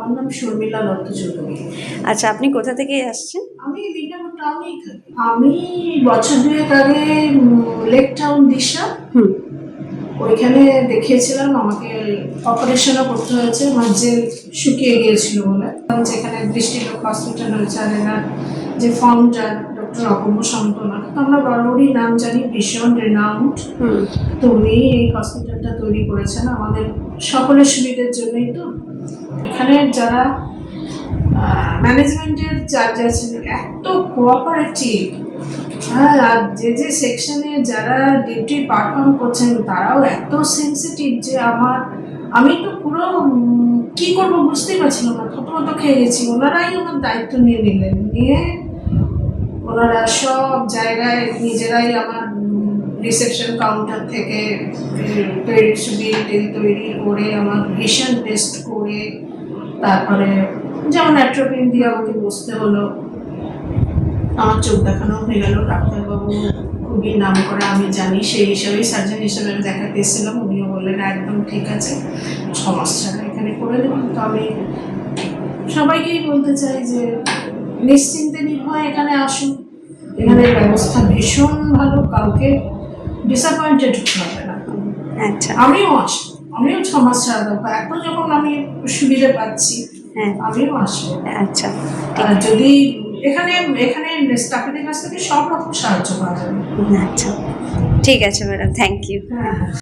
আমার নাম শর্মিলা দত্ত চৌধুরী। আচ্ছা, আপনি কোথা থেকে আসছেন? আমি মিদনাপুর টাউনেই থাকি। আমি বছর দুয়েক আগে লেক টাউন দিশা ওইখানে দেখিয়েছিলাম। আমাকে অপারেশনও করতে হয়েছে, মাঝে শুকিয়ে গিয়েছিল বলে। যেখানে দৃষ্টিলোক হসপিটাল রয়েছে, আর এনার যে ফাউন্ডার ডক্টর অপূর্ব সান্তনা, আমরা বরাবরই নাম জানি, ভীষণ রেনাউন্ড। তো উনি এই হসপিটালটা তৈরি করেছেন আমাদের সকলের সুবিধার জন্যই। তো এখানে যারা ম্যানেজমেন্টের চার্জ আছেন এত কোঅপারেটিভ, হ্যাঁ, আর যে যে সেকশনে যারা ডিউটি পারফর্ম করছেন তারাও এত সেন্সিটিভ যে আমি তো পুরো কি করবো বুঝতেই পারছিলাম না, থতমত খেয়ে গেছি। ওনারাই আমার দায়িত্ব নিয়ে নিলেন, নিয়ে ওনারা সব জায়গায় নিজেরাই আমার রিসেপশন কাউন্টার থেকে বিল তৈরি করে, আমার ভিশন টেস্ট করে, তারপরে যেমন অ্যাট্রোপিন দিয়ে আমাকে বসতে হলো, আমার চোখ দেখানো হয়ে গেল। ডাক্তারবাবু খুবই নাম করা, আমি জানি, সেই হিসাবেই সার্জন হিসেবে আমি দেখাতে এসেছিলাম। উনিও বললেন একদম ঠিক আছে, সমস্যা এখানে করে দেবেন। তো আমি সবাইকেই বলতে চাই যে নিশ্চিন্তে নির্ভয় এখানে আসুন, এখানের ব্যবস্থা ভীষণ ভালো, কাউকে ডিসঅ্যাপয়েন্টেড হতে হবে না। আচ্ছা, আমিও আসবো, আমিও 6 মাস ছাড়া দেবো, এখন যখন আমি সুবিধা পাচ্ছি আমিও আসবো। আচ্ছা, যদি এখানে স্টাফের কাছ থেকে সব রকম সাহায্য পাওয়া যাবে। আচ্ছা, ঠিক আছে ম্যাডাম, থ্যাংক ইউ। হ্যাঁ।